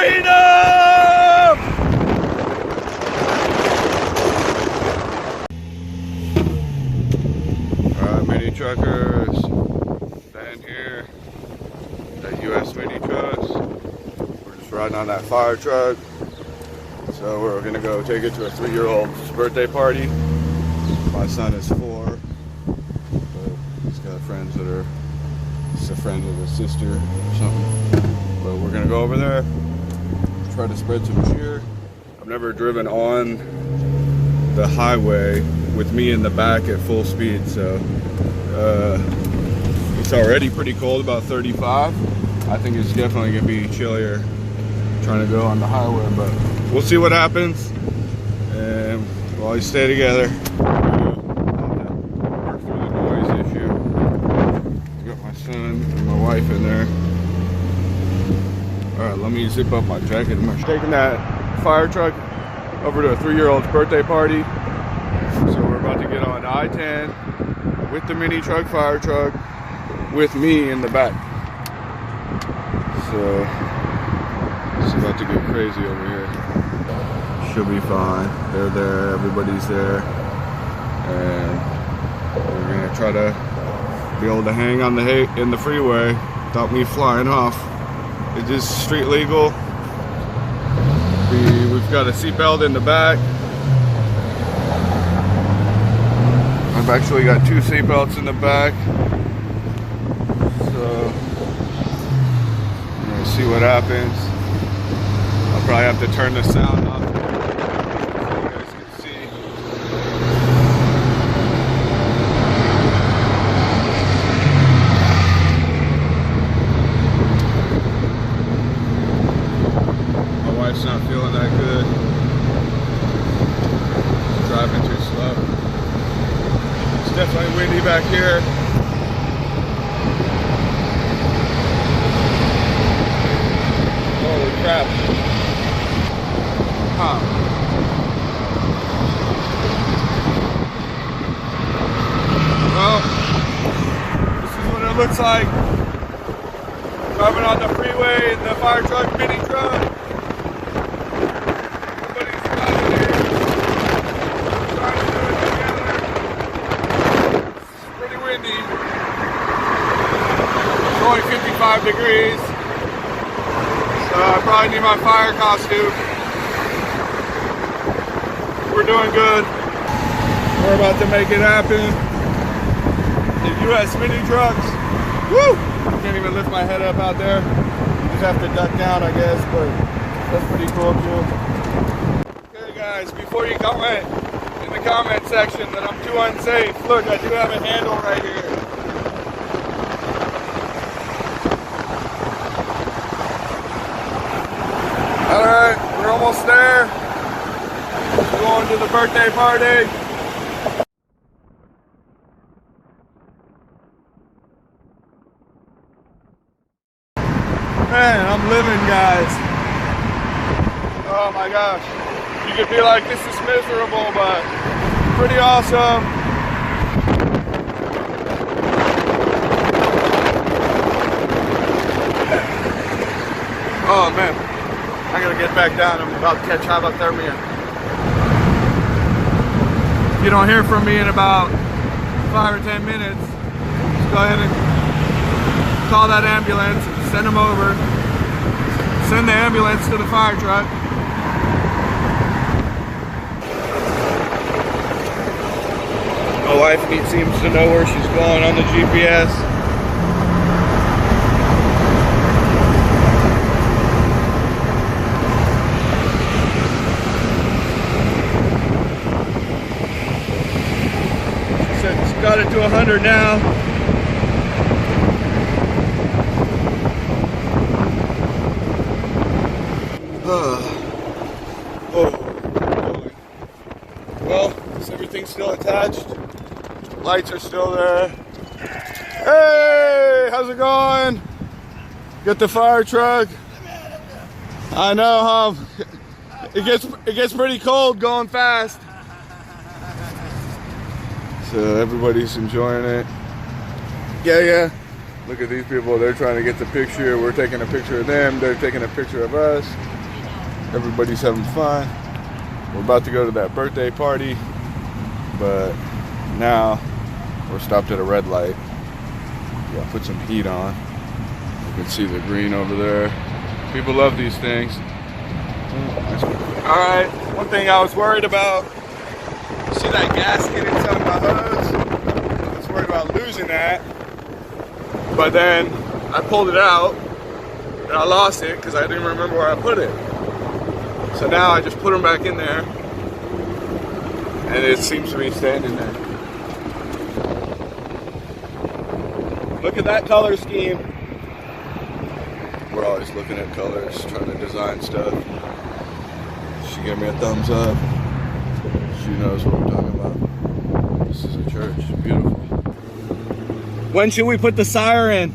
Freedom! Alright, mini truckers, stand here at US Mini Trucks. We're just riding on that Firetruck. So we're gonna go take it to a 3-year-old's birthday party. My son is 4, but he's got friends that are just a friend of his sister or something. But we're gonna go over there, try to spread some cheer. I've never driven on the highway with me in the back at full speed, so it's already pretty cold, about 35. I think it's definitely gonna be chillier trying to go on the highway, but we'll see what happens, and we'll always stay together. Work through the noise issue. Got my son and my wife in there. All right, let me zip up my jacket. I'm taking that Firetruck over to a 3-year-old's birthday party. So we're about to get on I-10 with the Minitruck Firetruck with me in the back. So it's about to get crazy over here. Should be fine. They're there, everybody's there, and we're gonna try to be able to hang on in the freeway without me flying off. It is street legal. We've got a seatbelt in the back. I've actually got 2 seatbelts in the back. So I'm gonna see what happens. I'll probably have to turn the sound off so you guys can see. My wife's not feeling that good. She's driving too slow. It's definitely windy back here. Holy crap. Huh. Well, this is what it looks like driving on the freeway in the Firetruck mini truck. Everybody's out here trying to do it together. It's pretty windy. It's only 55 degrees. So I probably need my fire costume. We're doing good. We're about to make it happen. The US Mini Trucks. Woo! Can't even lift my head up out there. You just have to duck down, I guess, but that's pretty cool too. Okay guys, before you comment in the comment section that I'm too unsafe, look, I do have a handle right here. Alright, we're almost there. Going to the birthday party. Man, I'm living, guys. Oh my gosh. You could be like, this is miserable, but pretty awesome. Oh man, I gotta get back down. I'm about to catch hypothermia. If you don't hear from me in about 5 or 10 minutes, just go ahead and call that ambulance and send them over. Send the ambulance to the Firetruck. My wife seems to know where she's going on the GPS. Got it to 100 now. Well, is everything still attached? Lights are still there. Hey, how's it going? Get the Firetruck. I know, huh? It gets pretty cold going fast. So everybody's enjoying it. Yeah. Look at these people. They're trying to get the picture. We're taking a picture of them. They're taking a picture of us. Everybody's having fun. We're about to go to that birthday party, but now we're stopped at a red light. Gotta put some heat on. You can see the green over there. People love these things. Alright, one thing I was worried about, see that gasket inside my hose? I was worried about losing that, but then I pulled it out and I lost it because I didn't remember where I put it. So now I just put them back in there and it seems to be standing there. Look at that color scheme. We're always looking at colors, trying to design stuff. She gave me a thumbs up. She knows what we're talking about. This is a church, beautiful. When should we put the siren?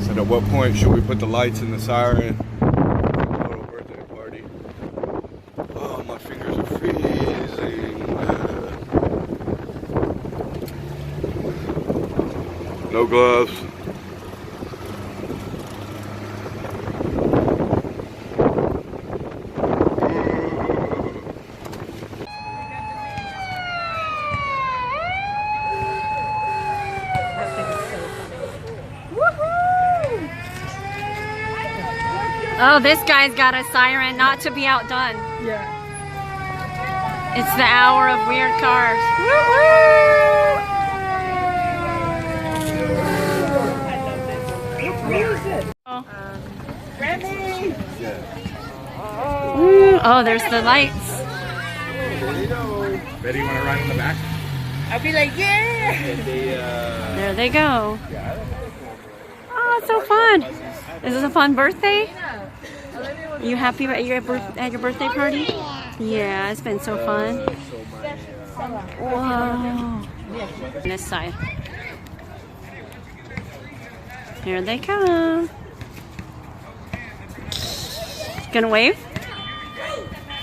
So at what point should we put the lights in the siren? Little birthday party. Oh, my fingers are freezing. No gloves. Oh, this guy's got a siren not to be outdone. Yeah. It's the hour of weird cars. Oh. Remy! Oh, there's the lights. Betty, you want to ride in the back? I'll be like, yeah! There they go. Oh, it's so fun. Is this a fun birthday? Are you happy at your birthday party? Yeah, it's been so fun. Whoa. This side. Here they come. Gonna wave?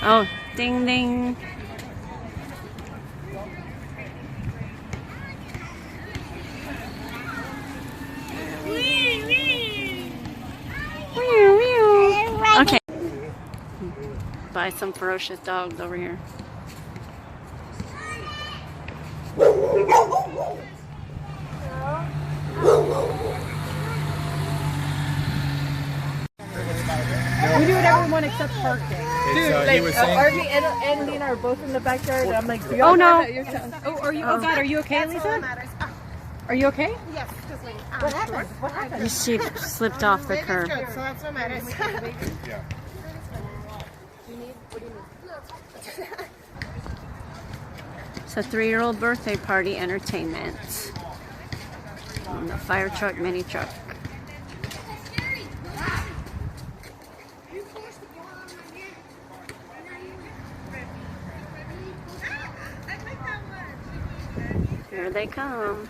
Oh, ding ding. Okay. Buy some ferocious dogs over here. We do whatever we want except parking. Dude, like, Arby and Lena are both in the backyard. I'm like, do y'all no. Oh, are you? Oh God, are you okay, Lisa? Are you okay? Yes, just wait. What happened? What happened? She slipped off the curb. Good, so that's what matters. It's a 3-year-old birthday party entertainment on the Firetruck Minitruck. Here they come.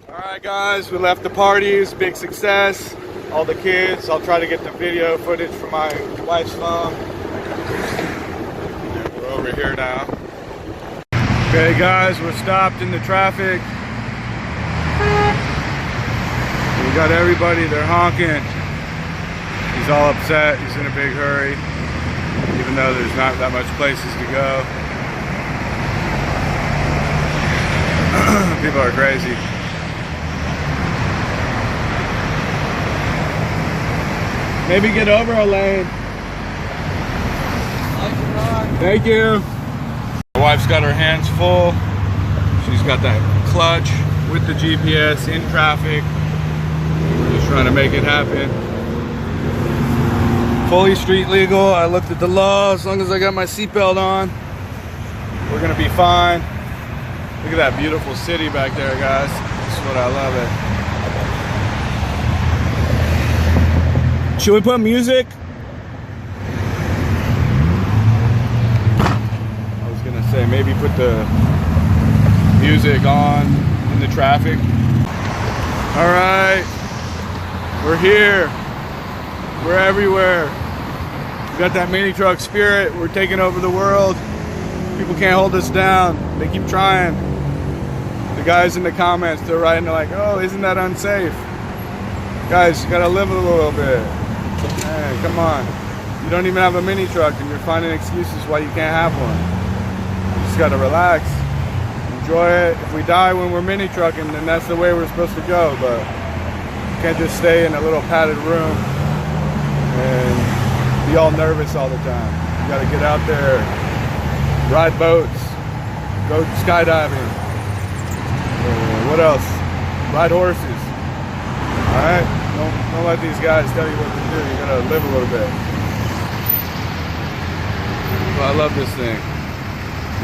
Alright guys, we left the party. It's a big success. All the kids. I'll try to get the video footage from my wife's phone. And we're over here now. Okay guys, we're stopped in the traffic. We got everybody, they're honking. He's all upset, he's in a big hurry, even though there's not that much places to go. People are crazy. Maybe get over a lane. Thank you. My wife's got her hands full. She's got that clutch with the GPS in traffic. We're just trying to make it happen. Fully street legal. I looked at the law. As long as I got my seatbelt on, we're gonna be fine. Look at that beautiful city back there, guys. That's what I love it. Should we put music? I was gonna say maybe put the music on in the traffic. All right, we're here. We're everywhere. We got that mini truck spirit. We're taking over the world. People can't hold us down. They keep trying. The guys in the comments, they're writing like, oh, isn't that unsafe? Guys, you gotta live a little bit. Man, come on. You don't even have a mini truck and you're finding excuses why you can't have one. You just gotta relax. Enjoy it. If we die when we're mini trucking, then that's the way we're supposed to go. But you can't just stay in a little padded room and be all nervous all the time. You gotta get out there, ride boats, go skydiving. What else? Ride horses. All right? Don't let these guys tell you what to do. You gotta live a little bit. Well, I love this thing.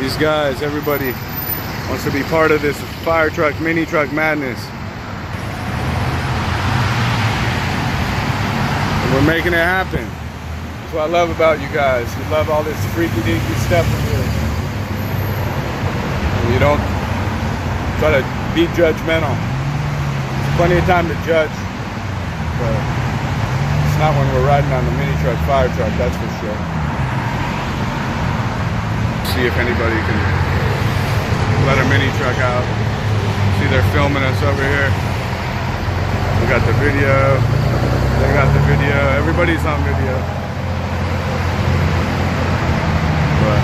These guys, everybody wants to be part of this fire truck, mini truck madness. And we're making it happen. That's what I love about you guys. You love all this freaky deaky stuff we do. And you don't try to be judgmental. There's plenty of time to judge, but it's not when we're riding on the mini truck, fire truck, that's for sure. See if anybody can let a mini truck out. See, they're filming us over here. We got the video. They got the video. Everybody's on video. But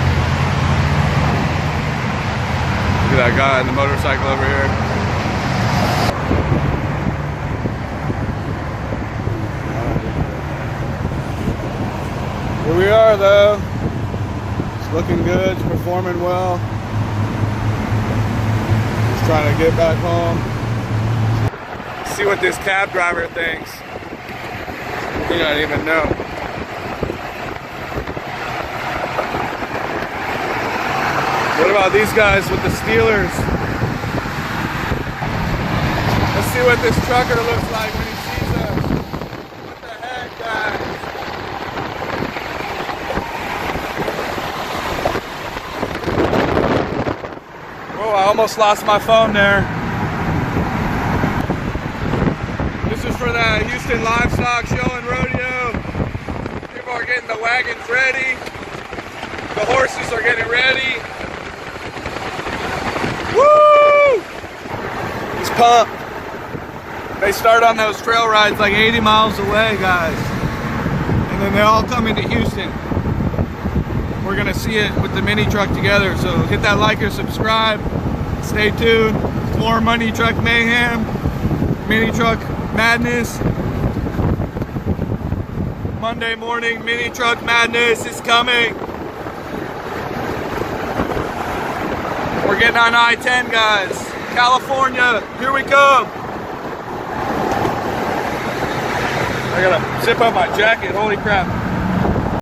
look at that guy on the motorcycle over here. Here we are though. It's looking good, it's performing well. Just trying to get back home. See what this cab driver thinks. He doesn't even know. What about these guys with the Steelers? Let's see what this trucker looks like when he sees us. What the heck, guys? Oh, I almost lost my phone there. This is for the Houston Livestock Show and Rodeo. People are getting the wagons ready. The horses are getting ready. Woo! It's pumped. They start on those trail rides like 80 miles away, guys. And then they all come into Houston. We're gonna see it with the mini truck together. So hit that like or subscribe. Stay tuned. More mini truck mayhem, mini truck madness. Monday morning mini truck madness is coming. We're getting on I-10, guys. California, here we come. I gotta zip up my jacket, holy crap.